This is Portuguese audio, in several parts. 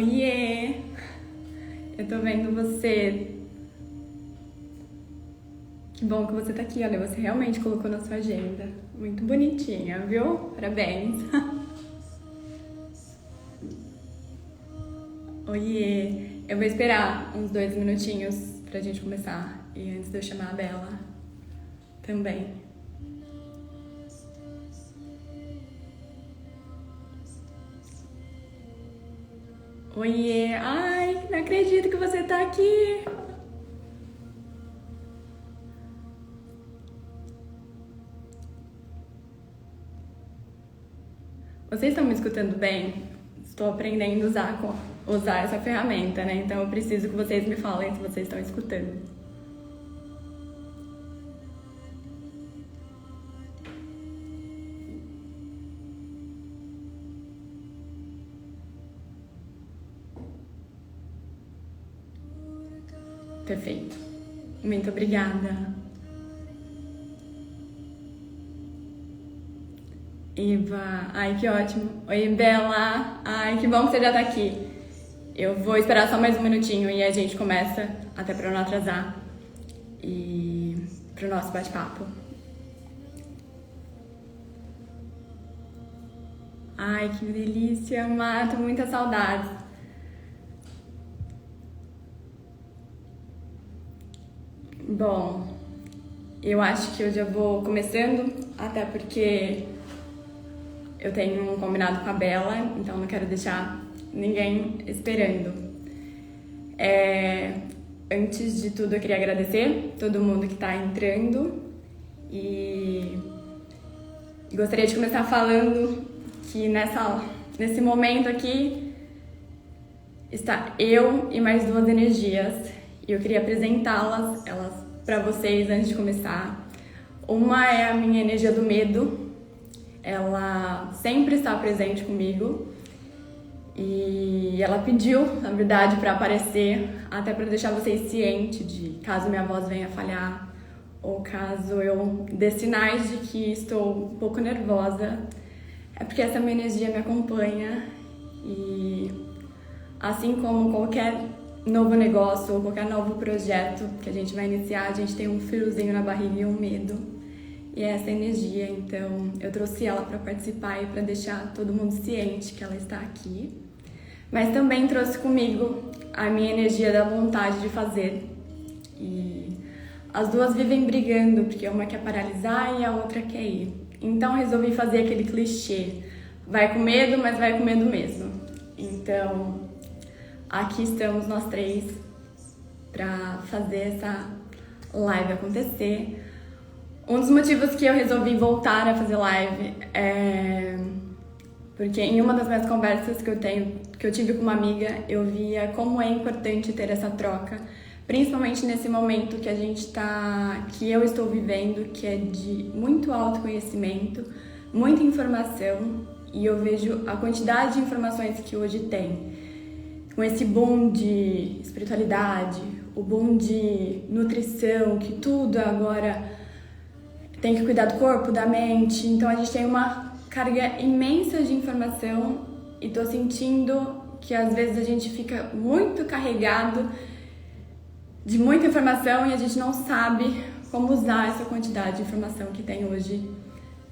Oiê! Eu tô vendo você. Que bom que você tá aqui, olha, você realmente colocou na sua agenda. Muito bonitinha, viu? Parabéns! Oiê! Eu vou esperar uns 2 minutinhos pra gente começar. E antes de eu chamar a Bela também. Oiê! Ai, não acredito que você tá aqui! Vocês estão me escutando bem? Estou aprendendo a usar essa ferramenta, né? Então eu preciso que vocês me falem se vocês estão escutando. Perfeito. Muito obrigada. Eva, ai que ótimo. Oi, Bela. Ai, que bom que você já tá aqui. Eu vou esperar só mais um minutinho e a gente começa, até pra não atrasar, e pro nosso bate-papo. Ai, que delícia, mato muita saudade. Bom, eu acho que eu já vou começando, até porque eu tenho um combinado com a Bela, então não quero deixar ninguém esperando. Antes de tudo, eu queria agradecer todo mundo que está entrando e gostaria de começar falando que nesse momento aqui está eu e mais duas energias e eu queria apresentá-las para vocês antes de começar. Uma é a minha energia do medo. Ela sempre está presente comigo e ela pediu, na verdade, para aparecer, até para deixar vocês cientes de caso minha voz venha falhar ou caso eu dê sinais de que estou um pouco nervosa. É porque essa minha energia me acompanha e, assim como qualquer novo negócio ou qualquer novo projeto que a gente vai iniciar, a gente tem um friozinho na barriga e um medo. E é essa energia, então eu trouxe ela para participar e para deixar todo mundo ciente que ela está aqui. Mas também trouxe comigo a minha energia da vontade de fazer. E as duas vivem brigando, porque uma quer paralisar e a outra quer ir. Então resolvi fazer aquele clichê. Vai com medo, mas vai com medo mesmo. Então aqui estamos nós três para fazer essa live acontecer. Um dos motivos que eu resolvi voltar a fazer live é porque em uma das minhas conversas que eu tive com uma amiga, eu via como é importante ter essa troca, principalmente nesse momento que eu estou vivendo, que é de muito autoconhecimento, muita informação, e eu vejo a quantidade de informações que hoje tem. Com esse boom de espiritualidade, o boom de nutrição, que tudo agora tem que cuidar do corpo, da mente. Então a gente tem uma carga imensa de informação e tô sentindo que às vezes a gente fica muito carregado de muita informação e a gente não sabe como usar essa quantidade de informação que tem hoje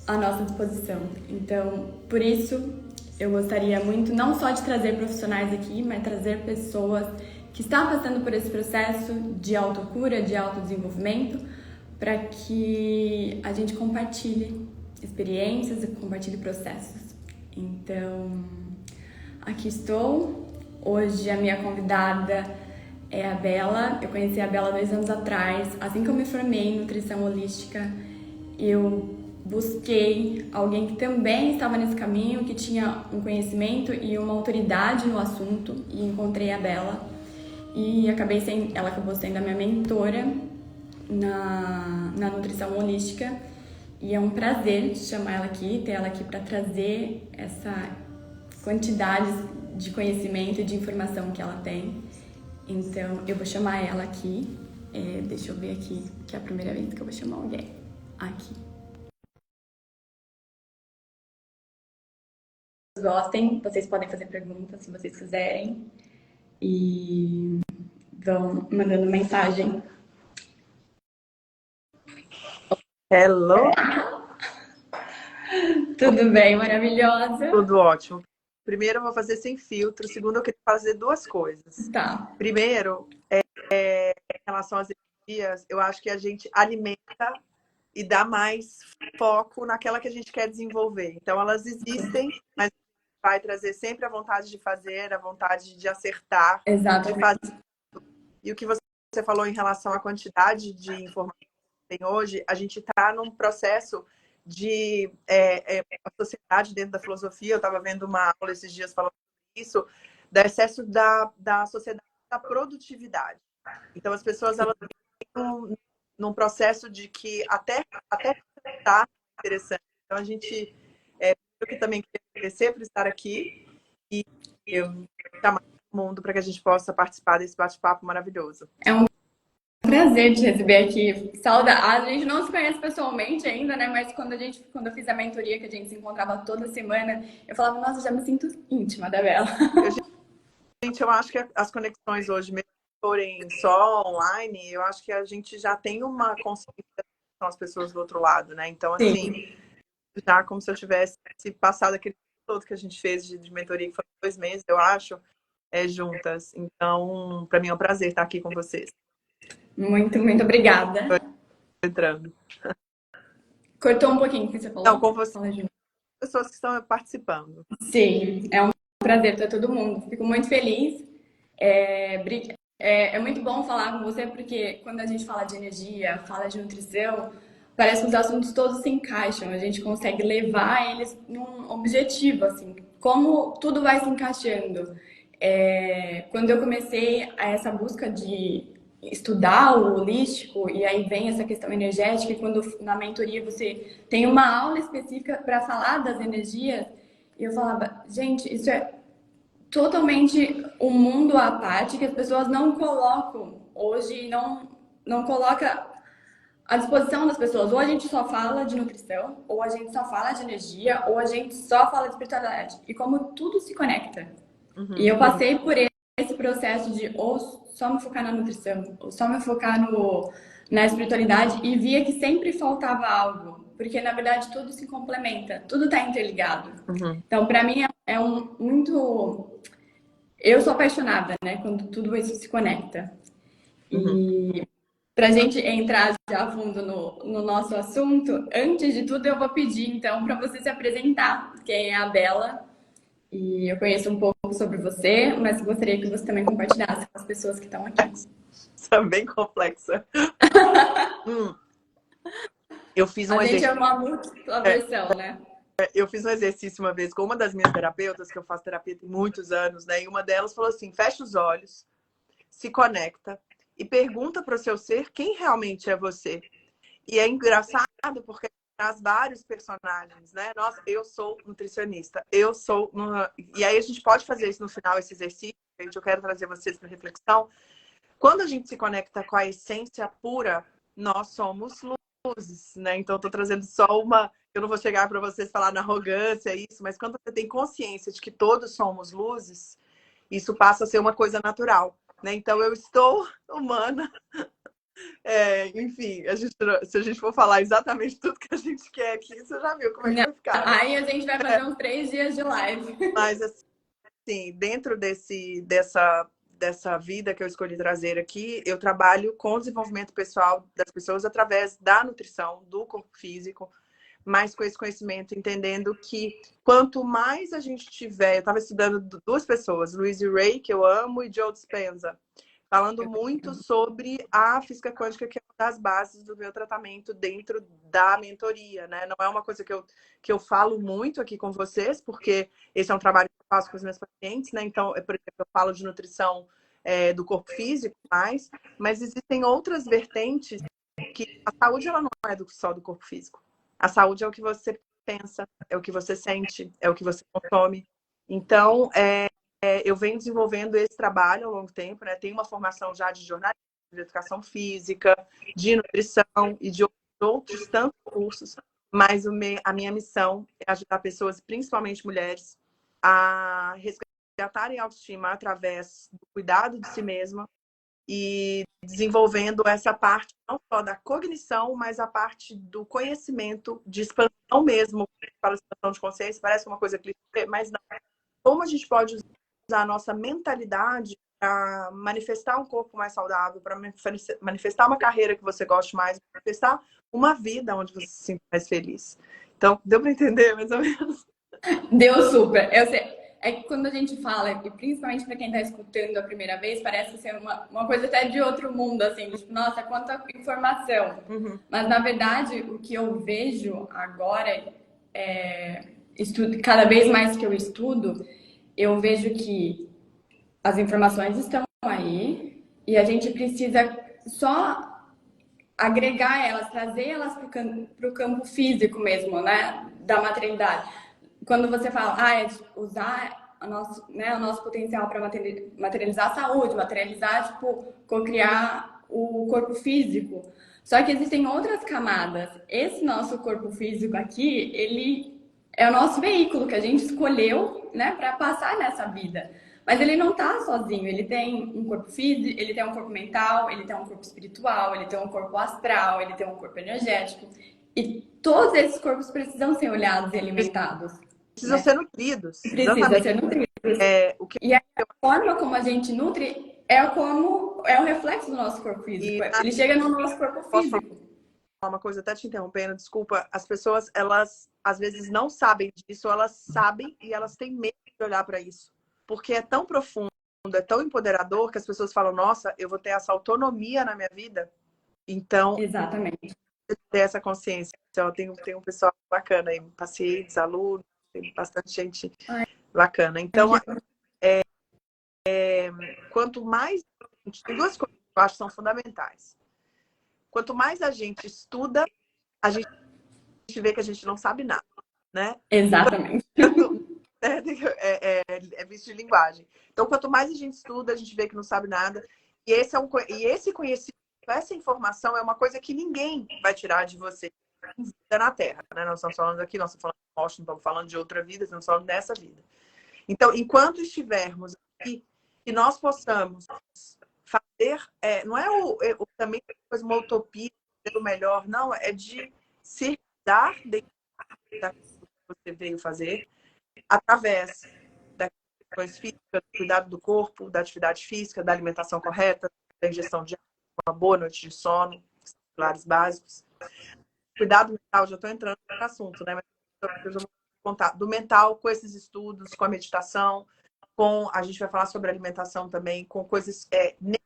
à nossa disposição. Então, por isso, eu gostaria muito não só de trazer profissionais aqui, mas trazer pessoas que estão passando por esse processo de autocura, de autodesenvolvimento, para que a gente compartilhe experiências e compartilhe processos. Então, aqui estou. Hoje a minha convidada é a Bela. Eu conheci a Bela 2 anos atrás. Assim que eu me formei em nutrição holística, eu busquei alguém que também estava nesse caminho, que tinha um conhecimento e uma autoridade no assunto, e encontrei a Bela. E ela acabou sendo a minha mentora na nutrição holística, e é um prazer chamar ela aqui, ter ela aqui para trazer essa quantidade de conhecimento e de informação que ela tem. Então eu vou chamar ela aqui, deixa eu ver aqui, que é a primeira vez que eu vou chamar alguém aqui. gostem, vocês podem fazer perguntas se vocês quiserem. E vão mandando mensagem. Hello? Tudo bem, maravilhosa? Tudo ótimo. Primeiro, eu vou fazer sem filtro. Segundo, eu queria fazer duas coisas. Tá. Primeiro, em relação às energias, eu acho que a gente alimenta e dá mais foco naquela que a gente quer desenvolver. Então, elas existem, mas vai trazer sempre a vontade de fazer, a vontade de acertar, de Exatamente. fazer. E o que você falou em relação à quantidade de informação que tem hoje, a gente está num processo de a sociedade dentro da filosofia. Eu estava vendo uma aula esses dias falando isso, do excesso da sociedade da produtividade. Então, as pessoas elas estão num processo de que até está interessante. Então, a gente eu que também queria agradecer por estar aqui e eu chamar todo mundo para que a gente possa participar desse bate-papo maravilhoso. É um prazer te receber aqui. A gente não se conhece pessoalmente ainda, né? Mas quando eu fiz a mentoria, que a gente se encontrava toda semana, eu falava, nossa, já me sinto íntima da Bela. Gente, eu acho que as conexões hoje, mesmo se forem só online, eu acho que a gente já tem uma consciência com as pessoas do outro lado, né? Então, assim, Sim. já como se eu tivesse passado aquele todo que a gente fez de mentoria, que foi 2 meses, eu acho, juntas. Então, para mim é um prazer estar aqui com vocês. Muito, muito obrigada. Entrando. Cortou um pouquinho o que você Não, falou? com você, Fala, Ju. pessoas que estão participando. Sim, é um prazer para todo mundo. Fico muito feliz. É muito bom falar com você porque quando a gente fala de energia, fala de nutrição, parece que os assuntos todos se encaixam. A gente consegue levar eles num objetivo, assim, como tudo vai se encaixando. Quando eu comecei essa busca de estudar o holístico, e aí vem essa questão energética, e quando na mentoria você tem uma aula específica para falar das energias, eu falava, gente, isso é totalmente um mundo à parte que as pessoas não colocam hoje, não coloca à disposição das pessoas. Ou a gente só fala de nutrição, ou a gente só fala de energia, ou a gente só fala de espiritualidade. E como tudo se conecta. E eu passei por esse processo de ou só me focar na nutrição, ou só me focar na espiritualidade, e via que sempre faltava algo. Porque, na verdade, tudo se complementa, tudo está interligado. Então, para mim, é muito. Eu sou apaixonada, né? Quando tudo isso se conecta. E para a gente entrar já a fundo no nosso assunto, antes de tudo eu vou pedir, então, para você se apresentar. Quem é a Bela? E eu conheço um pouco sobre você, mas gostaria que você também compartilhasse com as pessoas que estão aqui. Isso é bem complexa. Eu fiz um A gente é exercício. uma múltipla versão, né? Eu fiz um exercício uma vez com uma das minhas terapeutas, que eu faço terapia tem muitos anos, né? E uma delas falou assim: fecha os olhos, se conecta e pergunta para o seu ser quem realmente é você. E é engraçado porque traz vários personagens, né? Nossa, eu sou nutricionista, eu sou. E aí a gente pode fazer isso no final, esse exercício, gente. Eu quero trazer vocês para reflexão. Quando a gente se conecta com a essência pura, nós somos luzes, né? Então, eu tô trazendo só uma. Eu não vou chegar para vocês falar na arrogância, isso, mas quando você tem consciência de que todos somos luzes, isso passa a ser uma coisa natural, né? Então, eu estou humana. Enfim, se a gente for falar exatamente tudo que a gente quer aqui, você já viu como é que vai ficar, né? Aí a gente vai fazer uns 3 dias de live. Mas, assim, dentro dessa vida que eu escolhi trazer aqui, eu trabalho com o desenvolvimento pessoal das pessoas através da nutrição, do corpo físico, mas com esse conhecimento, entendendo que quanto mais a gente tiver... Eu estava estudando 2 pessoas, Louise Hay, que eu amo, e Joe Dispenza, falando muito sobre a física quântica, que é uma das bases do meu tratamento dentro da mentoria, né? Não é uma coisa que eu falo muito aqui com vocês, porque esse é um trabalho que eu faço com os meus pacientes, né? Então, por exemplo, eu falo de nutrição do corpo físico, mas existem outras vertentes que a saúde ela não é só do corpo físico. A saúde é o que você pensa, é o que você sente, é o que você consome. Então, eu venho desenvolvendo esse trabalho ao longo tempo, né? Tenho uma formação já de jornalismo, de educação física, de nutrição e de outros tantos cursos, mas a minha missão é ajudar pessoas, principalmente mulheres, a resgatarem a autoestima através do cuidado de si mesma e desenvolvendo essa parte não só da cognição, mas a parte do conhecimento, de expansão mesmo. Fala expansão de consciência, parece uma coisa clichê, mas não. Como a gente pode usar a nossa mentalidade para manifestar um corpo mais saudável, para manifestar uma carreira que você goste mais, manifestar uma vida onde você se sinta mais feliz. Então, deu para entender mais ou menos? Deu super. Eu sei. É que quando a gente fala, e principalmente para quem está escutando a primeira vez, parece ser uma coisa até de outro mundo, assim, tipo, nossa, quanta informação. Uhum. Mas, na verdade, o que eu vejo agora, cada vez mais que eu estudo, eu vejo que as informações estão aí e a gente precisa só agregar elas, trazer elas para o campo físico mesmo, né, da maternidade. Quando você fala, usar o nosso potencial para materializar a saúde, materializar, tipo, cocriar o corpo físico. Só que existem outras camadas. Esse nosso corpo físico aqui, ele é o nosso veículo que a gente escolheu, né, para passar nessa vida. Mas ele não tá sozinho, ele tem um corpo físico, ele tem um corpo mental, ele tem um corpo espiritual, ele tem um corpo astral, ele tem um corpo energético. E todos esses corpos precisam ser olhados e alimentados. Precisam ser nutridos. Precisa ser nutridos. E a forma como a gente nutre é o reflexo do nosso corpo físico. Ele chega no nosso corpo físico. Uma coisa, até te interrompendo, desculpa. As pessoas, elas às vezes não sabem disso, elas sabem e elas têm medo de olhar para isso. Porque é tão profundo, é tão empoderador que as pessoas falam, nossa, eu vou ter essa autonomia na minha vida. Então, exatamente. Ter essa consciência. Então, tem um pessoal bacana aí, pacientes, alunos, tem bastante gente bacana. Então, quanto mais... Tem duas coisas que eu acho que são fundamentais. Quanto mais a gente estuda, a gente vê que a gente não sabe nada, né? Exatamente. É vício de linguagem. Então, quanto mais a gente estuda, a gente vê que não sabe nada. E esse conhecimento, essa informação é uma coisa que ninguém vai tirar de você na Terra, né? Nós estamos falando aqui, nós estamos falando de morte, não estamos falando de outra vida, estamos falando dessa vida. Então, enquanto estivermos aqui, que nós possamos fazer, não é também uma utopia, ser o melhor, não, é de se dar dentro daquilo que você veio fazer, através das questões físicas, do cuidado do corpo, da atividade física, da alimentação correta, da ingestão de água, uma boa noite de sono, pilares básicos. Cuidado mental, já estou entrando no assunto, né? Mas eu vou contar do mental com esses estudos, com a meditação, a gente vai falar sobre alimentação também, com coisas nem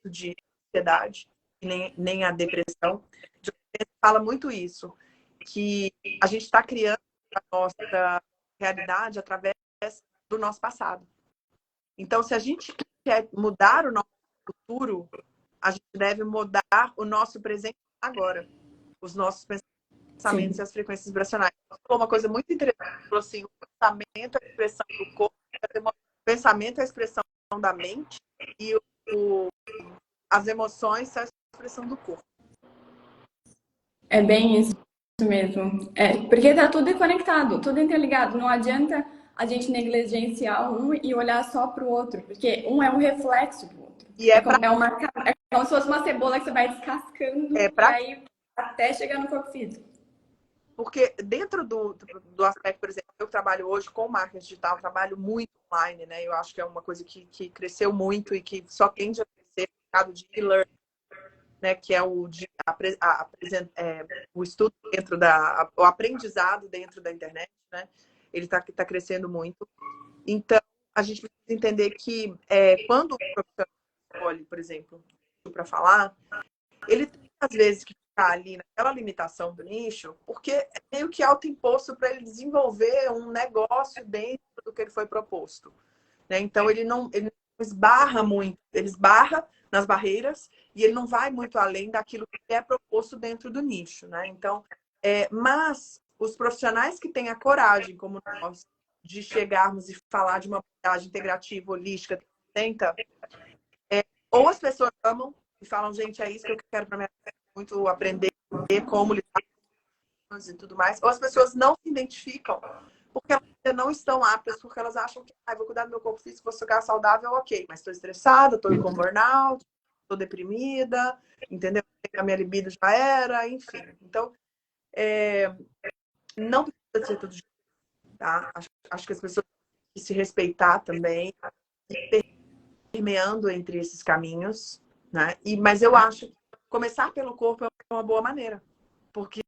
de ansiedade, nem a depressão. A gente fala muito isso, que a gente está criando a nossa realidade através do nosso passado. Então, se a gente quer mudar o nosso futuro, a gente deve mudar o nosso presente agora. Os nossos pensamentos e as frequências vibracionais. Foi uma coisa muito interessante. Falou assim, o pensamento é a expressão do corpo, o pensamento é a expressão da mente e as emoções são a expressão do corpo. É bem isso mesmo. Porque tá tudo conectado, tudo interligado. Não adianta a gente negligenciar um e olhar só para o outro, porque um é um reflexo do outro. E é como se fosse uma cebola que você vai descascando e aí até chegar no corpo físico. Porque dentro do aspecto, por exemplo, eu trabalho hoje com marketing digital, trabalho muito online, né? Eu acho que é uma coisa que cresceu muito e que só tende a crescer no mercado de e-learning, né? Que é o estudo dentro o aprendizado dentro da internet, né? Ele tá crescendo muito. Então, a gente precisa entender que quando o profissional escolhe, por exemplo, para falar, ele tem às vezes que ficar ali naquela limitação do nicho, porque é meio que autoimposto para ele desenvolver um negócio dentro do que ele foi proposto, né? Então ele não esbarra muito, ele esbarra nas barreiras e ele não vai muito além daquilo que é proposto dentro do nicho, né? Então, mas os profissionais que têm a coragem, como nós, de chegarmos e falar de uma abordagem integrativa, holística, ou as pessoas amam e falam, gente, é isso que eu quero para minha vida, muito aprender como lidar com e tudo mais, ou as pessoas não se identificam porque elas não estão aptas porque elas acham que vou cuidar do meu corpo físico, vou ficar saudável, ok. Mas estou estressada, estou com burnout, estou deprimida, entendeu? A minha libido já era, enfim. Então, não precisa ser tudo, tá? Acho que as pessoas têm que se respeitar também, permeando entre esses caminhos, né? Mas eu acho que começar pelo corpo é uma boa maneira, porque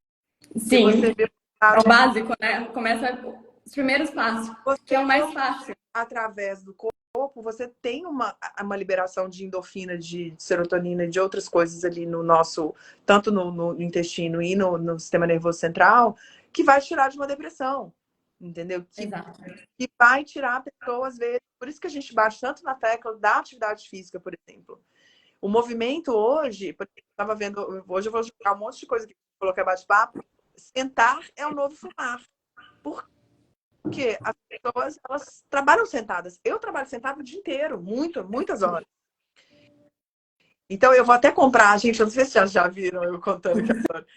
Sim, você vê é o básico, né? Começa os primeiros passos, que é o mais fácil. Através do corpo, você tem uma liberação de endorfina, de serotonina, de outras coisas ali no nosso, tanto no intestino e no sistema nervoso central, que vai tirar de uma depressão, entendeu? Que vai tirar a pessoa, às vezes. Por isso que a gente bate tanto na tecla da atividade física, por exemplo. O movimento hoje, por exemplo, eu estava vendo, hoje eu vou jogar um monte de coisa que coloquei bate-papo. Sentar é o novo fumar. Por porque as pessoas, elas trabalham sentadas. Eu trabalho sentada o dia inteiro, muitas horas. Então, eu vou até comprar, gente, eu não sei se vocês já viram eu contando aqui a história.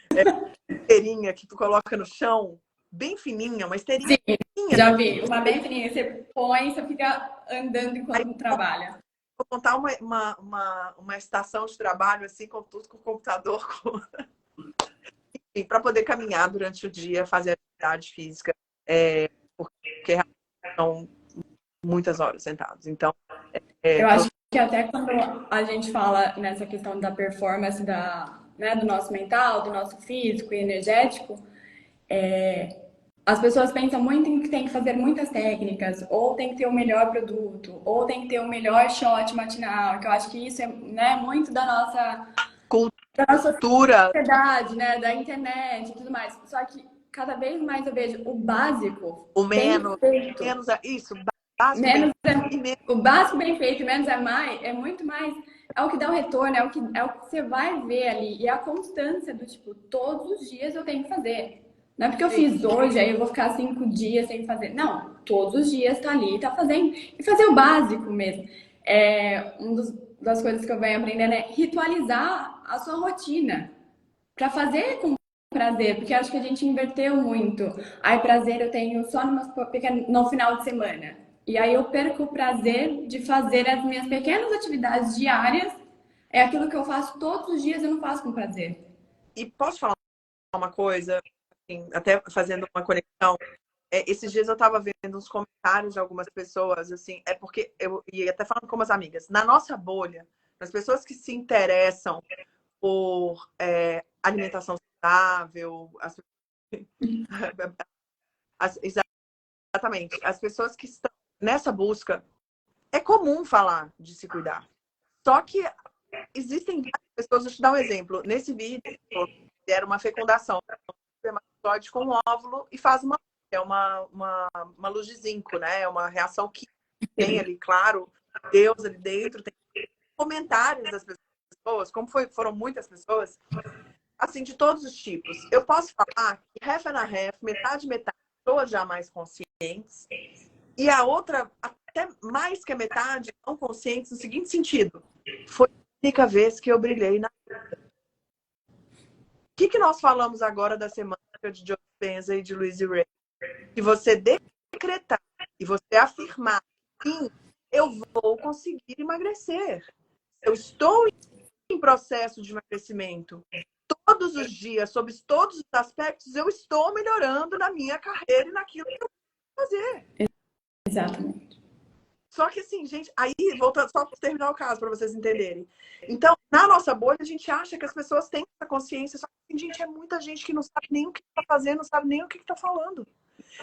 Esteirinha que tu coloca no chão, bem fininha, uma esteirinha. Sim, já vi. Uma bem fininha. Você põe, você fica andando enquanto trabalha. Vou montar uma estação de trabalho, assim, com tudo, com o computador, para poder caminhar durante o dia, fazer atividade física. Porque são muitas horas sentados. Então, eu acho que até quando a gente fala nessa questão da performance do nosso mental, do nosso físico e energético, as pessoas pensam muito em que tem que fazer muitas técnicas, ou tem que ter o melhor produto, ou tem que ter o melhor shot matinal, que eu acho que isso é, né, muito da nossa cultura, sociedade, né, da internet e tudo mais. Só que cada vez mais eu vejo o básico, o menos, isso, básico menos bem, o básico bem feito, menos é mais, é muito mais, é o que dá o retorno, é o que você vai ver ali, e a constância do tipo, todos os dias eu tenho que fazer. Não é porque eu fiz hoje, aí eu vou ficar 5 dias sem fazer. Não, todos os dias tá ali, tá fazendo. E fazer o básico mesmo. Das coisas que eu venho aprendendo é ritualizar a sua rotina. Pra fazer com prazer, porque acho que a gente inverteu muito. Aí prazer eu tenho só no final de semana. E aí eu perco o prazer de fazer as minhas pequenas atividades diárias. É aquilo que eu faço todos os dias, eu não faço com prazer. E posso falar uma coisa, assim, até fazendo uma conexão? Esses dias eu estava vendo uns comentários de algumas pessoas, assim, porque eu ia até falando com umas amigas, na nossa bolha, as pessoas que se interessam por alimentação saudável, exatamente, as pessoas que estão nessa busca, é comum falar de se cuidar. Só que existem várias pessoas, deixa eu te dar um exemplo. Nesse vídeo, era uma fecundação, espermatozoide com um óvulo e faz uma luz de zinco, né? É uma reação que tem ali, claro, Deus ali dentro, tem comentários das pessoas, foram muitas pessoas, assim, de todos os tipos. Eu posso falar que half and half, metade, pessoas já mais conscientes, e a outra, até mais que a metade, não conscientes no seguinte sentido. Foi a única vez que eu brilhei na vida. O que nós falamos agora da semana de Joe Dispenza e de Louise Hay? Se você decretar e você afirmar, sim, eu vou conseguir emagrecer. Eu estou em processo de emagrecimento. Todos os dias, sob todos os aspectos, eu estou melhorando na minha carreira e naquilo que eu vou fazer. Exatamente. Só que assim, gente, aí, voltando só para terminar o caso, para vocês entenderem. Então, na nossa bolha, a gente acha que as pessoas têm essa consciência, só que, gente, é muita gente que não sabe nem o que está fazendo, não sabe nem o que está falando.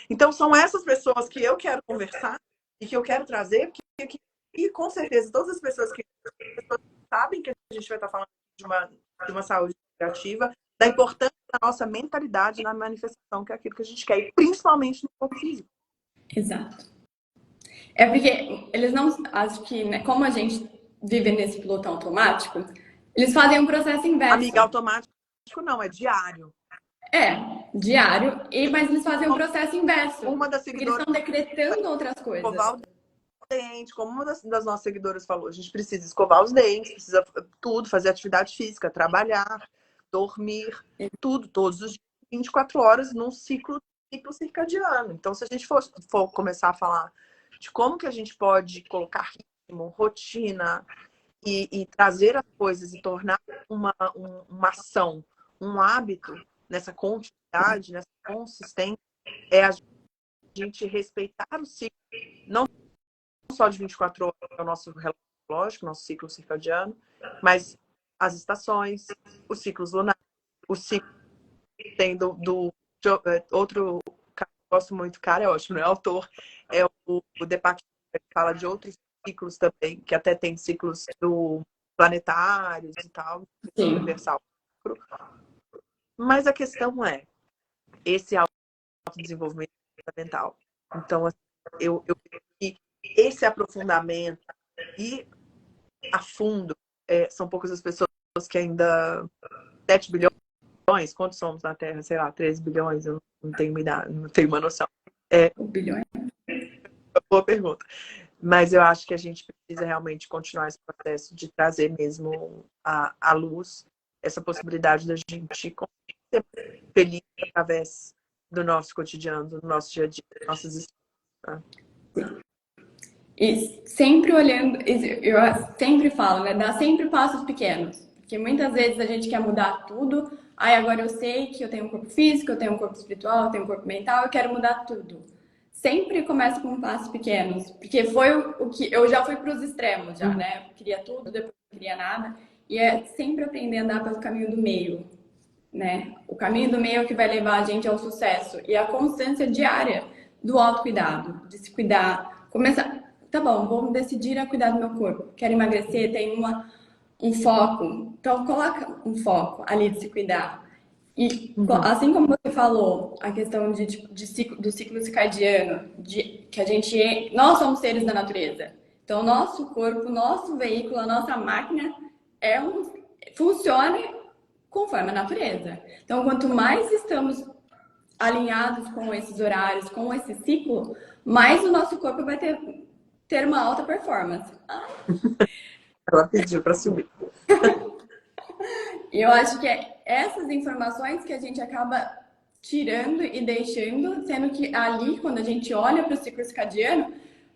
Então, são essas pessoas que eu quero conversar e que eu quero trazer, e com certeza, todas as pessoas que sabem que a gente vai estar falando de uma saúde integrativa, da importância da nossa mentalidade na manifestação, que é aquilo que a gente quer, e principalmente no corpo físico. Exato. É porque eles não. Acho que, né, como a gente vive nesse piloto automático, eles fazem um processo inverso. Amiga, automático não, é diário. Diário, mas eles fazem um processo inverso. Uma das Eles seguidoras estão decretando outras coisas. Escovar os dentes, como uma das nossas seguidoras falou, a gente precisa escovar os dentes, precisa tudo, fazer atividade física, trabalhar, dormir, tudo, todos os dias, 24 horas, num ciclo ciclo circadiano. Então, se a gente for começar a falar de como que a gente pode colocar ritmo, rotina e trazer as coisas e tornar uma ação, um hábito nessa continuidade, nessa consistência, é a gente respeitar o ciclo, não só de 24 horas, que é o nosso relógio biológico, nosso ciclo circadiano, mas as estações, os ciclos lunares, o ciclo tem outro cara que eu gosto muito, cara, é ótimo, né? Autor, é o Deepak, que fala de outros ciclos também, que até tem ciclos planetários e tal, Sim. universal. Mas a questão é, esse autodesenvolvimento é fundamental. Então, assim, eu que esse aprofundamento e a fundo, são poucas as pessoas que ainda 7 bilhões, quantos somos na Terra? Sei lá, 13 bilhões, eu não tenho não tenho uma noção. Bilhões. Boa pergunta. Mas eu acho que a gente precisa realmente continuar esse processo de trazer mesmo à luz essa possibilidade da gente ser feliz através do nosso cotidiano, do nosso dia a dia, das nossas histórias. E sempre olhando, eu sempre falo, né? Dá sempre passos pequenos. Porque muitas vezes a gente quer mudar tudo. Aí agora eu sei que eu tenho um corpo físico, eu tenho um corpo espiritual, eu tenho um corpo mental, eu quero mudar tudo. Sempre começa com passos pequenos. Porque foi o que eu já fui para os extremos, já, né? Eu queria tudo, depois não queria nada. E é sempre aprender a andar pelo caminho do meio, né? O caminho do meio é o que vai levar a gente ao sucesso. E a constância diária do autocuidado, de se cuidar. Começar. Tá bom, vou decidir a cuidar do meu corpo. Quero emagrecer, tenho um foco. Então, coloca um foco ali de se cuidar. E assim como você falou, a questão do ciclo circadiano, que nós somos seres da natureza. Então, o nosso corpo, o nosso veículo, a nossa máquina funciona conforme a natureza. Então, quanto mais estamos alinhados com esses horários, com esse ciclo, mais o nosso corpo vai ter uma alta performance. Ela pediu para subir. E eu acho que é essas informações que a gente acaba tirando e deixando, sendo que ali, quando a gente olha para o ciclo circadiano,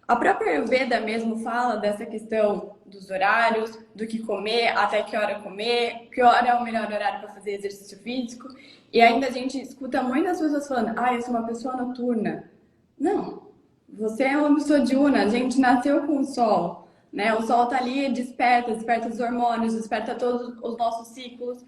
a própria Ayurveda mesmo fala dessa questão dos horários, do que comer, até que hora comer, que hora é o melhor horário para fazer exercício físico. E ainda a gente escuta muitas pessoas falando, eu sou uma pessoa noturna. Não, você é uma pessoa diurna, a gente nasceu com o sol, né? O sol tá ali, desperta os hormônios, desperta todos os nossos ciclos.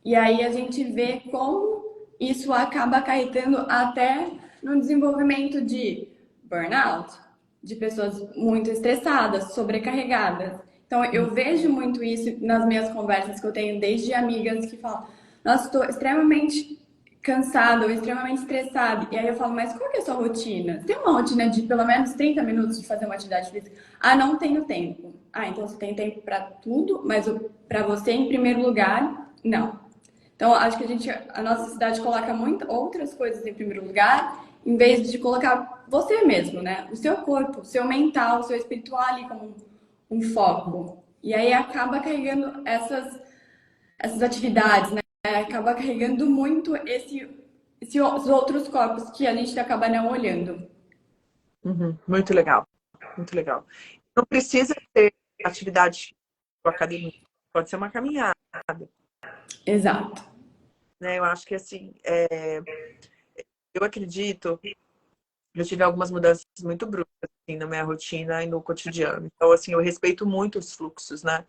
E aí a gente vê como isso acaba acarretando até no desenvolvimento de burnout, de pessoas muito estressadas, sobrecarregadas. Então, eu vejo muito isso nas minhas conversas que eu tenho desde amigas que falam: nossa, estou extremamente cansada ou extremamente estressada. E aí eu falo: mas qual que é a sua rotina? Você tem uma rotina de pelo menos 30 minutos de fazer uma atividade física? Não tenho tempo. Então você tem tempo para tudo, mas para você, em primeiro lugar, não. Então, acho que a nossa sociedade coloca outras coisas em primeiro lugar, em vez de colocar você mesmo, né? O seu corpo, o seu mental, o seu espiritual ali como um foco. E aí acaba carregando essas atividades, né? Acaba carregando muito os outros corpos que a gente acaba não olhando. Muito legal, muito legal. Não precisa ter atividade com academia, pode ser uma caminhada. Exato. Né? Eu acho que assim, eu acredito, eu tive algumas mudanças muito bruscas assim, na minha rotina e no cotidiano. Então, assim, eu respeito muito os fluxos, né?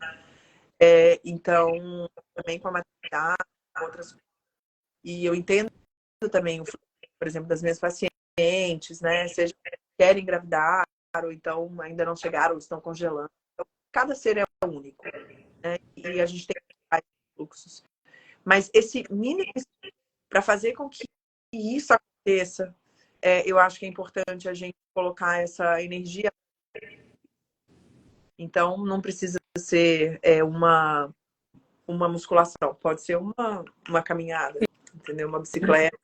Então, também com a maternidade, com outras. E eu entendo também o fluxo, por exemplo, das minhas pacientes, né? Seja querem engravidar, ou então ainda não chegaram, ou estão congelando. Então, cada ser é único, né? E a gente tem vários fluxos. Mas esse mínimo para fazer com que isso aconteça, eu acho que é importante a gente colocar essa energia. Então, não precisa ser uma musculação, pode ser uma caminhada, entendeu? Uma bicicleta.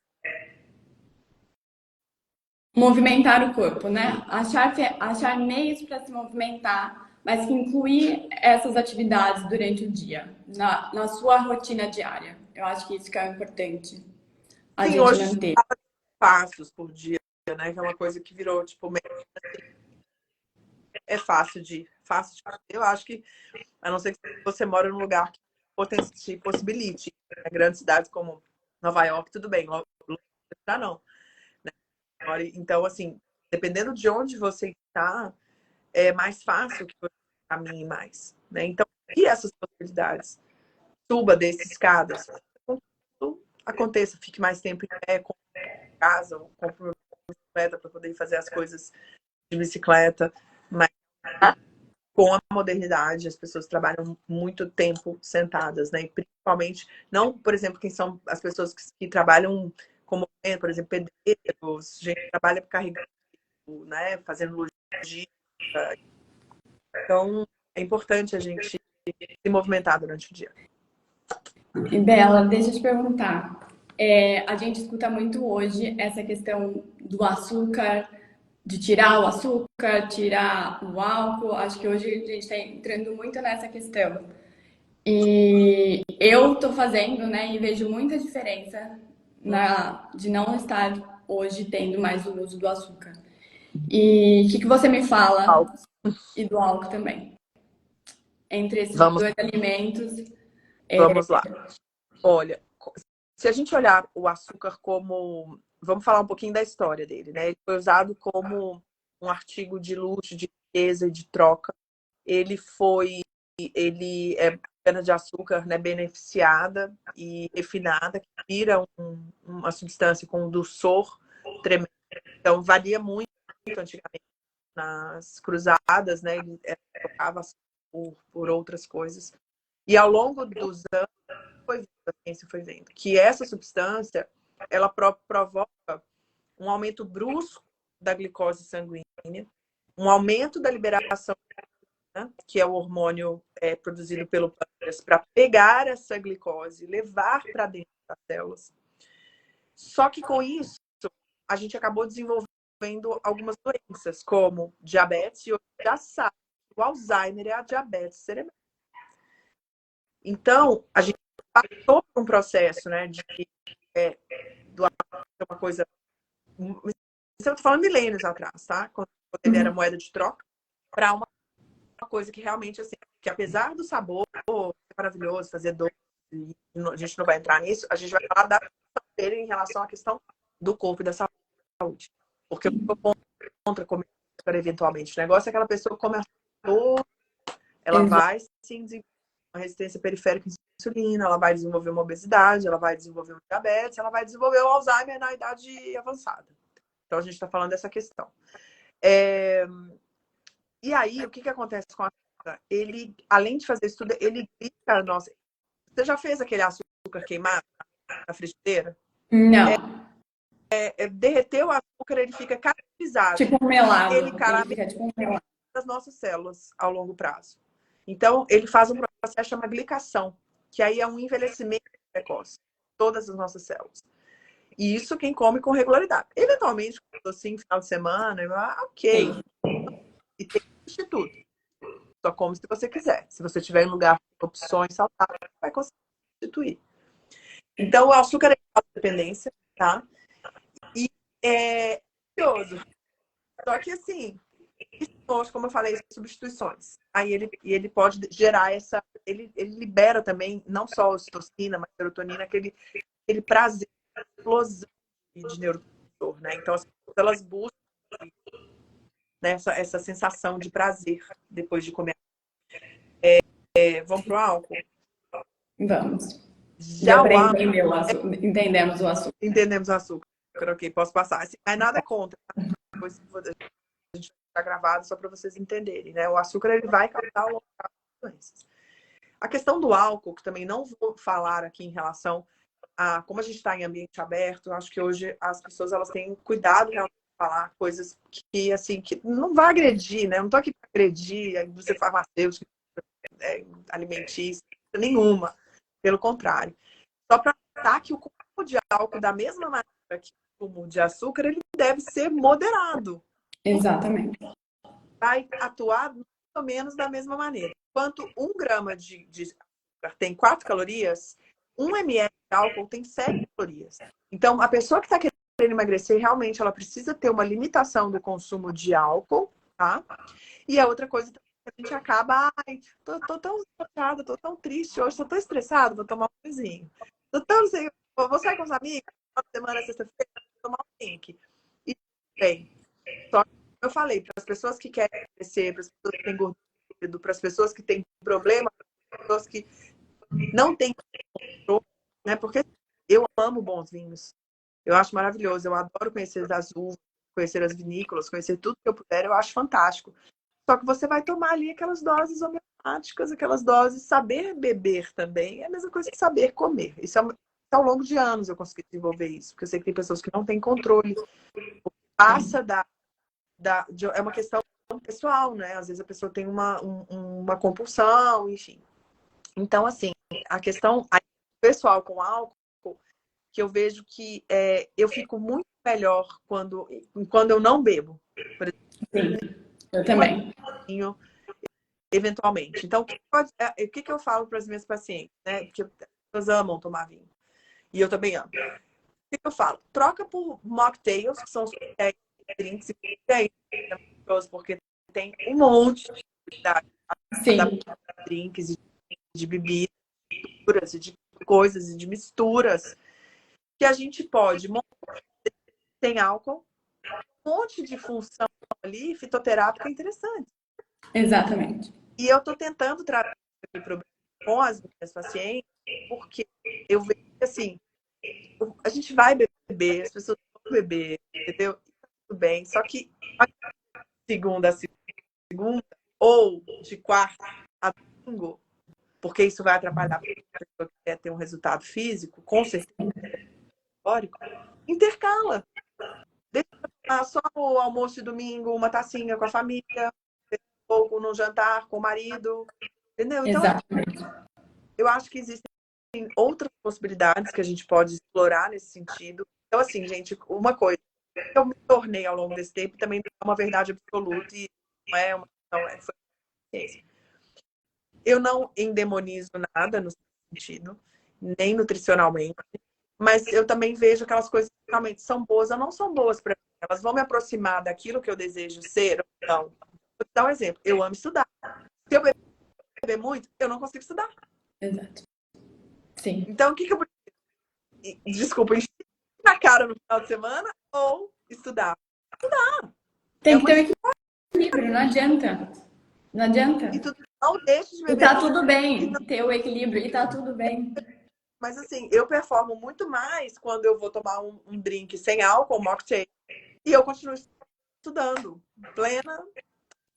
Movimentar o corpo, né? Achar meios para se movimentar, mas que incluir essas atividades durante o dia, na sua rotina diária. Eu acho que isso que é importante a Sim, gente hoje manter. passos por dia, né? Que é uma coisa que virou, tipo, é fácil de fazer. Eu acho que, a não ser que você mora num lugar que te possibilite, né? Grandes cidades como Nova York, tudo bem, já não. Né? Então, assim, dependendo de onde você está, é mais fácil que você caminhe mais, né? Então, e essas possibilidades? Suba, desça escadas, aconteça, fique mais tempo em pé, compre casa, ou compre uma bicicleta para poder fazer as coisas de bicicleta, mas com a modernidade, as pessoas trabalham muito tempo sentadas, né? E principalmente, não, por exemplo, quem são as pessoas que trabalham como, por exemplo, pedreiros, gente que trabalha carregando, né? Fazendo logística. Então, é importante a gente se movimentar durante o dia. E Bela, deixa eu te perguntar. A gente escuta muito hoje essa questão do açúcar, de tirar o açúcar, tirar o álcool. Acho que hoje a gente está entrando muito nessa questão. E eu tô fazendo, né, e vejo muita diferença de não estar hoje tendo mais o uso do açúcar. E o que você me fala? E do álcool também. Entre esses Vamos, dois alimentos. vamos lá. Olha, se a gente olhar o açúcar como... Vamos falar um pouquinho da história dele, né? Ele foi usado como um artigo de luxo, de riqueza e de troca. Ele é cana de açúcar, né, beneficiada e refinada, que vira uma substância com um dulçor tremendo. Então, valia muito antigamente nas cruzadas, né? Ele trocava por outras coisas. E ao longo dos anos, a ciência foi vendo que essa substância ela provoca um aumento brusco da glicose sanguínea, um aumento da liberação, né, que é o hormônio produzido pelo pâncreas para pegar essa glicose, levar para dentro das células. Só que com isso, a gente acabou desenvolvendo algumas doenças, como diabetes, e hoje já sabe, o Alzheimer é a diabetes cerebral. Então, a gente passou por um processo, né, do uma coisa... Eu tô falando milênios atrás, tá? Quando ele era moeda de troca, para uma coisa que realmente, assim, que apesar do sabor ser maravilhoso, fazer doce, a gente não vai entrar nisso, a gente vai falar da dele em relação à questão do corpo e da saúde. Porque eu sou contra comer açúcar eventualmente. O negócio é aquela pessoa que come açúcar, ela vai sim desenvolver uma resistência periférica à insulina, ela vai desenvolver uma obesidade, ela vai desenvolver um diabetes, ela vai desenvolver o Alzheimer na idade avançada. Então, a gente está falando dessa questão. E aí, o que acontece com a açúcar? Ele, além de fazer isso tudo, ele glica. Nossa, você já fez aquele açúcar queimado na frigideira? Não. Derreteu o açúcar, ele fica caramelizado. Tipo um melado. Ele carameliza tipo um melado. as nossas células ao longo prazo. Então, ele faz um processo chamado glicação, que aí é um envelhecimento precoce de todas as nossas células. E isso quem come com regularidade. Eventualmente, assim, final de semana, ok. E tem substituto. Só come se você quiser. Se você tiver em lugar com opções saudáveis, vai conseguir substituir. Então, o açúcar é dependência, tá? E é curioso. Só que, assim, como eu falei, substituições. Aí ele pode gerar essa... Ele libera também, não só a ocitocina, mas a serotonina, aquele prazer, explosão de neurotransmissor, né? Então, as pessoas, elas buscam, né, essa sensação de prazer depois de comer. Vamos pro álcool? Vamos. Já o álcool... Entendemos o açúcar. Entendemos o açúcar. Ok, posso passar. Assim, mas nada contra. Depois a gente está gravado só para vocês entenderem, né? O açúcar ele vai causar doenças. A questão do álcool, que também não vou falar aqui em relação a como a gente está em ambiente aberto, eu acho que hoje as pessoas elas têm cuidado realmente de falar coisas que assim que não vai agredir, né? Eu não tô aqui para agredir você farmacêutico, alimentícia, nenhuma. Pelo contrário. Só para notar que o consumo de álcool, da mesma maneira que o consumo de açúcar, ele deve ser moderado. Exatamente. Vai atuar mais ou menos da mesma maneira. Enquanto 1 grama de açúcar tem 4 calorias, 1 ml de álcool tem 7 calorias. Então, a pessoa que está querendo querendo emagrecer, realmente ela precisa ter uma limitação do consumo de álcool, tá? E a outra coisa que a gente acaba, ai, tô tão chateada, tô tão triste hoje, tô tão estressada, vou tomar um vinhozinho. Tô tão, assim, vou sair com os amigos, semana, sexta-feira, vou tomar um drink. E bem, só que eu falei, para as pessoas que querem crescer, para as pessoas que têm gordura, para as pessoas que têm problema, para as pessoas que não têm controle, né? Porque eu amo bons vinhos. Eu acho maravilhoso, eu adoro conhecer as uvas, conhecer as vinícolas, conhecer tudo que eu puder, eu acho fantástico. Só que você vai tomar ali aquelas doses homeopáticas, aquelas doses, saber beber também, é a mesma coisa que saber comer. Isso ao longo de anos eu consegui desenvolver isso, porque eu sei que tem pessoas que não têm controle, passa é uma questão pessoal, né? Às vezes a pessoa tem uma compulsão, enfim. Então, assim, a questão pessoal com álcool, que eu vejo que eu fico muito melhor quando eu não bebo. Por exemplo, Sim, eu também. eventualmente. Então, o que eu falo para as minhas pacientes, né? Porque as pessoas amam tomar vinho. E eu também amo. O que eu falo? Troca por mocktails, que são os drinks, e é maravilhoso, porque tem um monte de Sim, drinks, de bebidas, de coisas, de misturas, que a gente pode montar sem álcool, um monte de função ali, fitoterápica interessante. exatamente. E eu estou tentando tratar esse problema com as minhas pacientes, porque eu vejo que, assim, a gente vai beber, as pessoas vão beber, entendeu? Tudo bem, só que segunda a segunda, ou de quarta a domingo, porque isso vai atrapalhar a pessoa que quer ter um resultado físico, com certeza, teórico, intercala. Deixa só o almoço de domingo, uma tacinha com a família, um pouco no jantar com o marido, entendeu? Então, Exatamente. eu acho que existem outras possibilidades que a gente pode explorar nesse sentido. Então, assim, gente, uma coisa, eu me tornei ao longo desse tempo também não é uma verdade absoluta e não é uma. Não é, foi ciência. Eu não endemonizo nada no sentido, nem nutricionalmente, mas eu também vejo aquelas coisas que realmente são boas ou não são boas para mim. Elas vão me aproximar daquilo que eu desejo ser ou não. Vou te dar um exemplo. Eu amo estudar. Se eu beber muito, eu não consigo estudar. Exato. Sim. Então, o que eu preciso? Desculpa, encher a cara no final de semana ou estudar? É Tem que uma ter um equilíbrio, não adianta. Não adianta. e tu não deixa de E beber tá água. tudo bem ter o equilíbrio e tá tudo bem. Mas assim, eu performo muito mais quando eu vou tomar um drink sem álcool, um mocktail, e eu continuo estudando, plena,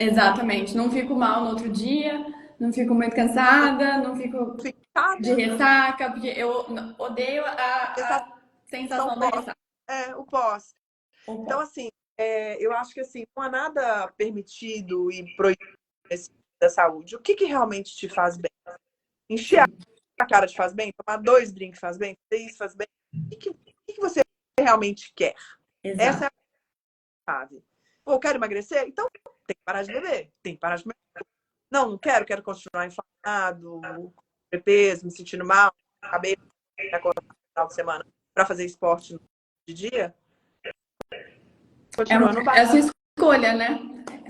Exatamente. Não fico mal no outro dia, não fico muito cansada, não fico de fixada, ressaca, porque eu odeio essa a sensação da pós, ressaca. o pós. Então, Opa. assim, eu acho que assim, não há nada permitido e proibido da saúde. O que realmente te faz bem? Encher Sim, a cara te faz bem? Tomar 2 drinks faz bem? Fazer isso faz bem? O que você realmente quer? Essa é exato. a chave. Pô, eu quero emagrecer? Então tem que parar de beber. Tem que parar de beber. Não quero continuar inflamado, com peso, me sentindo mal, cabeça, acordar no final de semana para fazer esporte de dia. É, Continua no bar, é a sua escolha, né?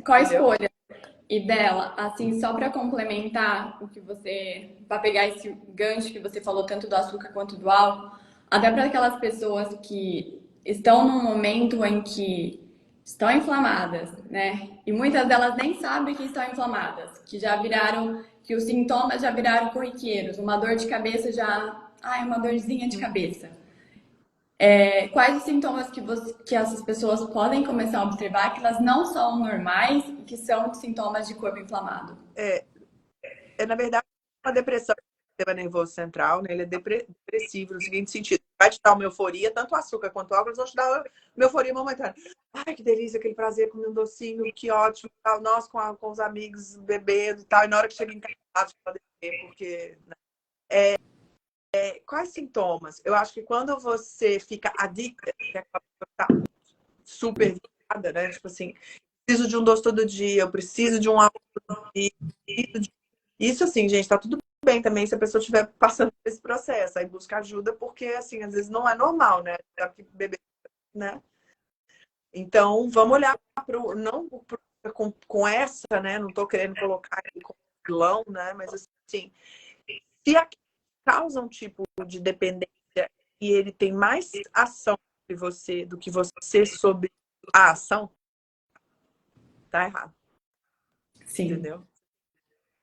Qual a entendeu? escolha? E dela, assim, só para complementar o que você, para pegar esse gancho que você falou tanto do açúcar quanto do álcool, até para aquelas pessoas que estão num momento em que estão inflamadas, né? E muitas delas nem sabem que estão inflamadas, que já viraram, que os sintomas já viraram corriqueiros, uma dor de cabeça já, ai, uma dorzinha de cabeça. Quais os sintomas que essas pessoas podem começar a observar que elas não são normais e que são sintomas de corpo inflamado? É, na verdade, uma depressão do sistema nervoso central, né? Ele é depressivo no seguinte sentido. Vai te dar uma euforia, tanto o açúcar quanto o álcool, eles vão te dar uma euforia momentânea. Ai, que delícia, aquele prazer comer um docinho, que ótimo, tal. Nós com os amigos bebendo e tal. E na hora que chega em casa, pode beber, porque... Quais sintomas? Eu acho que quando você fica adicta, que é aquela pessoa que tá super viciada, né? Tipo assim, preciso de um doce todo dia, eu preciso de um álcool todo dia, isso, assim, gente, tá tudo bem também se a pessoa estiver passando por esse processo. Aí busca ajuda, porque, assim, às vezes não é normal, né? Sabe que beber né? Então, vamos olhar não com essa, né? Não estou querendo colocar aqui como vilão, né? Mas assim, se causa um tipo de dependência e ele tem mais ação sobre você do que você sobre a ação, tá errado. Sim. Entendeu?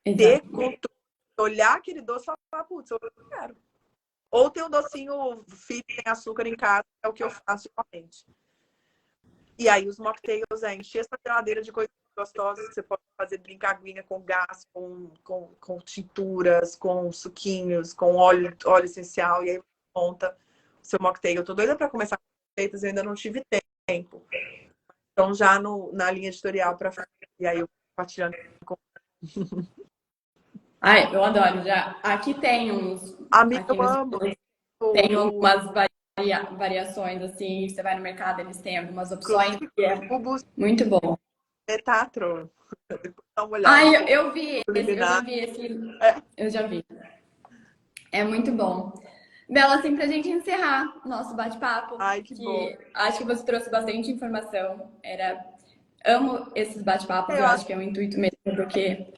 Exato. Ter controle, olhar aquele doce e falar, putz, eu quero. Ou ter um docinho fit sem açúcar em casa, é o que eu faço atualmente. E aí os mocktails é encher essa geladeira de coisas gostosas que você pode fazer brincaguinha com gás, com tinturas, com suquinhos, com óleo essencial, e aí monta o seu mocktail. Eu tô doida para começar com receitas, eu ainda não tive tempo. Então já na linha editorial para fazer, e aí eu compartilhando com... Ai, eu adoro. Já aqui tem uns. Amiga, Aqui eu nos amo. tem algumas variações, assim. Você vai no mercado, eles têm algumas opções. Inclusive, Que é cubos muito bom. de teatro. Dá uma olhada. Ai, eu vi esse, eu já Eliminar. vi esse. É. Eu já vi. É muito bom. Bela, assim, pra gente encerrar nosso bate-papo, Ai, que bom. acho que você trouxe bastante informação. Amo esses bate-papos, eu Eu acho acho que é o intuito mesmo, porque.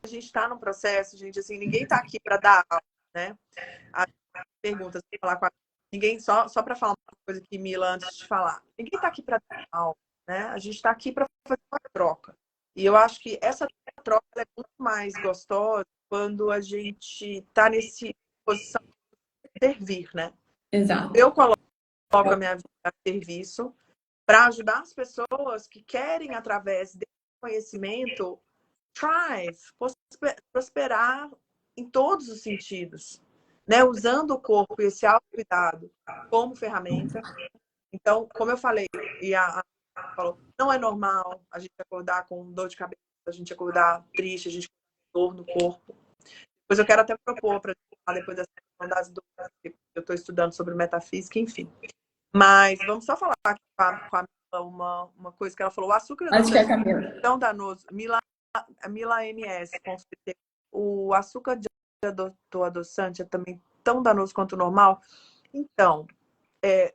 que a gente está no processo, gente, assim, ninguém está aqui para dar aula, né? As perguntas, falar com a... ninguém só para falar uma coisa que Mila antes de falar. Ninguém está aqui para dar aula, né? A gente está aqui para fazer uma troca. E eu acho que essa troca é muito mais gostosa quando a gente está nesse posição de servir, né? Exato. Eu coloco a minha vida a serviço para ajudar as pessoas que querem, através desse conhecimento, thrive, prosperar em todos os sentidos, né? Usando o corpo e esse autocuidado como ferramenta. Então, como eu falei, e a falou, não é normal a gente acordar com dor de cabeça, a gente acordar triste, a gente acordar com dor no corpo. Depois eu quero até propor para falar depois dessa questão das dores, que eu estou estudando sobre metafísica, enfim. Mas vamos só falar aqui com a Mila uma coisa que ela falou. O açúcar Acho que é a adoçante Camila. é tão danoso. Mila MS, com certeza. O açúcar de adoçante é também tão danoso quanto o normal. Então, é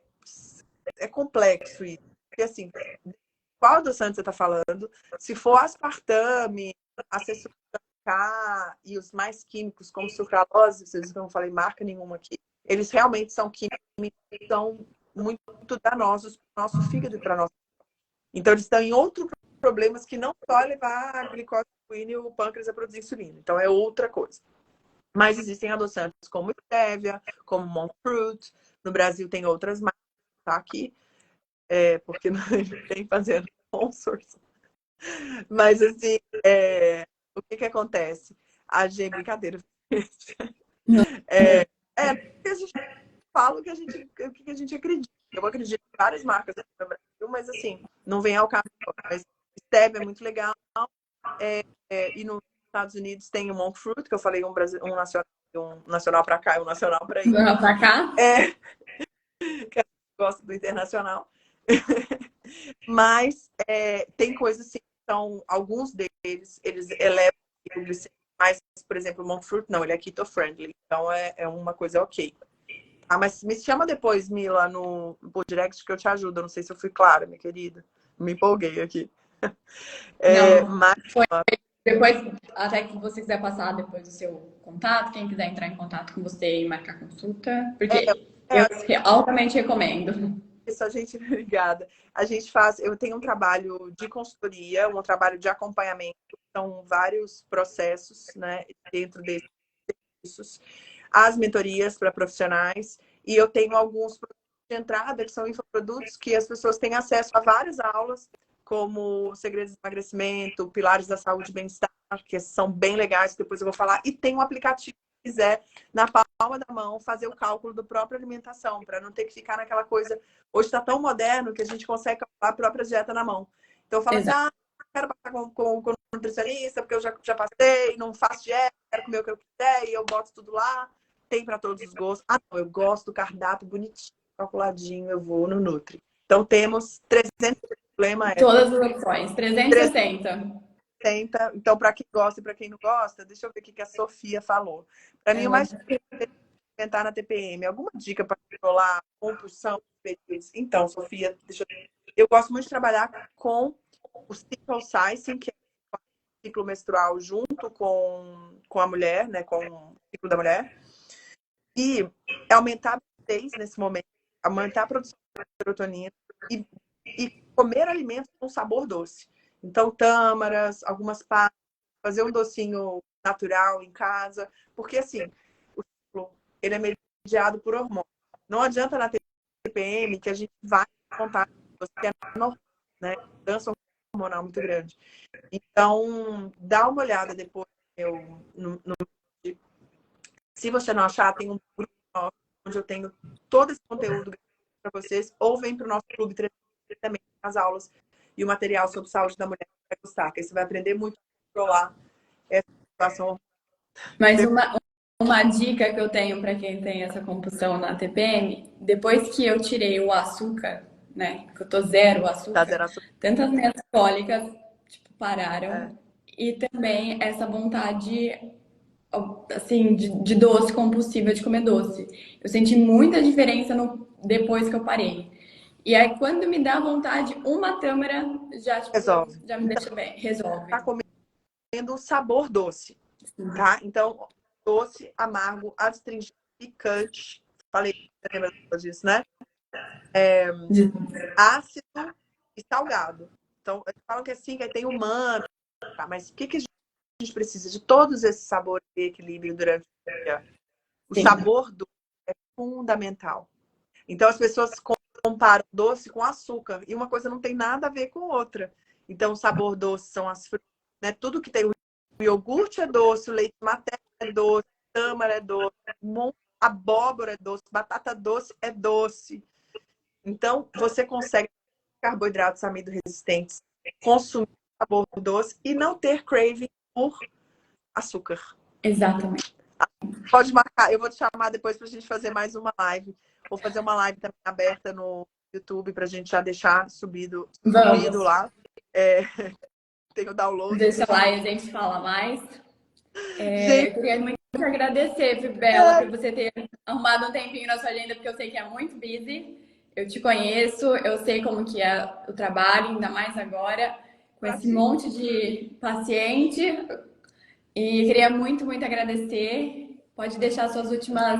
complexo isso. Porque, assim, qual adoçante você está falando? Se for aspartame, açúcar e os mais químicos, como sucralose, vocês não falei marca nenhuma aqui, eles realmente são químicos que são muito danosos para o nosso fígado e para nossa. Então, eles estão em outros problemas que não só levar a glicose sanguínea e o pâncreas a produzir insulina. Então, é outra coisa. Mas existem adoçantes como stevia, como monk fruit. No Brasil tem outras marcas, tá aqui, porque não tem fazendo sponsors. Mas, assim, o que acontece? A gente, brincadeira. Porque a gente fala o que a gente acredita. Eu acredito em várias marcas no Brasil, mas assim, não vem ao caso. Mas stevia é muito legal. E nos Estados Unidos tem o monk fruit, que eu falei um nacional para cá e um nacional para aí. Pra cá? Que eu gosto do internacional. Mas tem coisas assim, são alguns deles, eles elevam o glicemia, mas, por exemplo, o monk fruit não, ele é keto friendly, então é uma coisa ok. Ah, mas me chama depois, Mila, no direct que eu te ajudo. Eu não sei se eu fui clara, minha querida. Me empolguei aqui. Não, mas... Depois, até que você quiser passar depois do seu contato, quem quiser entrar em contato com você e marcar consulta, porque eu altamente recomendo. Isso, a gente, obrigada. A gente faz, eu tenho um trabalho de consultoria, um trabalho de acompanhamento, são vários processos, né, dentro desses serviços, as mentorias para profissionais, e eu tenho alguns produtos de entrada, que são infoprodutos, que as pessoas têm acesso a várias aulas, como Segredos do Emagrecimento, Pilares da Saúde e Bem-Estar, que são bem legais, depois eu vou falar, e tem um aplicativo, se quiser, na palma da mão, fazer o cálculo da própria alimentação, para não ter que ficar naquela coisa. Hoje está tão moderno que a gente consegue calcular a própria dieta na mão. Então eu falo assim, quero passar com o nutricionista, porque eu já passei, não faço dieta, quero comer o que eu quiser, e eu boto tudo lá. Tem para todos os gostos. Ah, não, eu gosto do cardápio bonitinho, calculadinho, eu vou no Nutri. Então temos 300 problemas. Todas as opções, 360. Então, para quem gosta e para quem não gosta, deixa eu ver o que a Sofia falou. Para mim, o mais alimentar na TPM? Alguma dica para controlar a compulsão? Então, Sofia, eu gosto muito de trabalhar com o cycle sizing, que é o ciclo menstrual junto com a mulher, né, com o ciclo da mulher, e aumentar a lucidez nesse momento, aumentar a produção de serotonina e comer alimentos com sabor doce. Então, tâmaras, algumas passas, fazer um docinho natural em casa, porque assim, o ciclo, ele é mediado por hormônio. Não adianta na TPM que a gente vai contar que é normal, né? Mudança hormonal muito grande. Então, dá uma olhada depois se você não achar, tem um grupo onde eu tenho todo esse conteúdo para vocês, ou vem para o nosso clube também as aulas e o material sobre saúde da mulher que vai gostar, que você vai aprender muito a controlar essa situação. Mas uma dica que eu tenho para quem tem essa compulsão na TPM, depois que eu tirei o açúcar, né, que eu tô zero açúcar, Tá zero açúcar. tanto as minhas cólicas, tipo, pararam, e também essa vontade, assim, de doce compulsiva, de comer doce. Eu senti muita diferença depois que eu parei. E aí, quando me dá vontade, uma tâmara já, tipo, Resolve. já me deixa bem, resolve. Tá comendo sabor doce, tá? Então, doce, amargo, astringente, picante. Falei, lembra disso, né? Ácido e salgado. Então, eles falam que assim, que tem humano, tá? Mas o que a gente precisa? De todos esses sabores e equilíbrio durante o dia. O sabor doce é fundamental. Então, as pessoas comparam doce com açúcar. E uma coisa não tem nada a ver com outra. Então, o sabor doce são as frutas, né? Tudo que tem o iogurte é doce, o leite materno é doce, tâmara é doce, abóbora é doce, batata doce é doce. Então, você consegue carboidratos amido resistentes, consumir sabor doce e não ter craving por açúcar. Exatamente. Pode marcar, eu vou te chamar depois pra gente fazer mais uma live. Vou fazer uma live também aberta no YouTube pra gente já deixar subido lá. Tem o download. Deixa lá e a gente fala mais. Eu queria muito agradecer, Bela, por você ter arrumado um tempinho na sua agenda, porque eu sei que é muito busy. Eu te conheço, eu sei como que é o trabalho, ainda mais agora, com esse monte de paciente. E queria muito, muito agradecer. Pode deixar suas últimas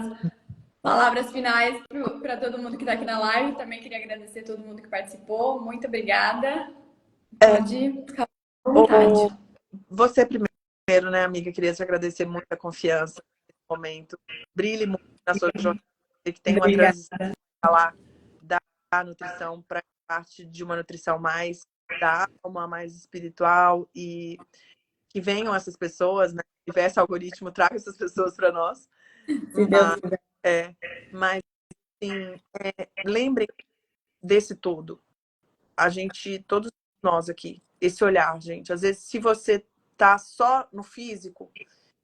palavras finais para todo mundo que está aqui na live. Também queria agradecer a todo mundo que participou. Muito obrigada. Pode ficar à vontade. Você primeiro, né, amiga? Queria te agradecer muito a confiança nesse momento. Brilhe muito na sua jornada, que tem uma transição lá da nutrição para parte de uma nutrição mais da alma, mais espiritual, e que venham essas pessoas, né? O universo algoritmo traga essas pessoas para nós. Mas assim, lembrem desse todo. A gente, todos nós aqui, esse olhar, gente. Às vezes, se você tá só no físico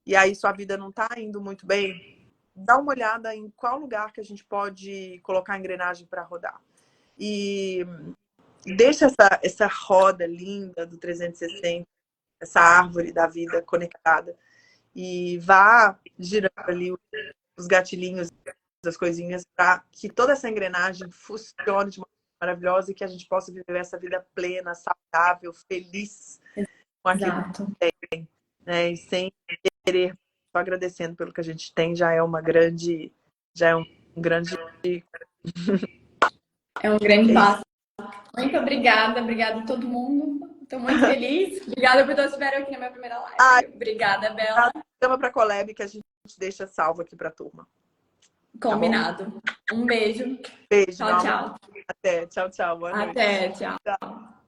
e aí sua vida não tá indo muito bem, dá uma olhada em qual lugar que a gente pode colocar a engrenagem para rodar. E deixa essa roda linda do 360, essa árvore da vida conectada, e vá girando ali os gatilhinhos, as coisinhas, para que toda essa engrenagem funcione de uma maneira maravilhosa e que a gente possa viver essa vida plena, saudável, feliz com aquilo que tem, né? E sem querer, só agradecendo pelo que a gente tem, já é um grande é um grande passo. Muito obrigada a todo mundo. Estou muito feliz. Obrigada por todos que estiveram aqui na minha primeira live. Obrigada, Bela. Chama para a Collab que a gente deixa salvo aqui para a turma. Combinado. Um beijo. Beijo. Tchau, tchau. Até. Tchau, tchau. Boa noite. Até, tchau.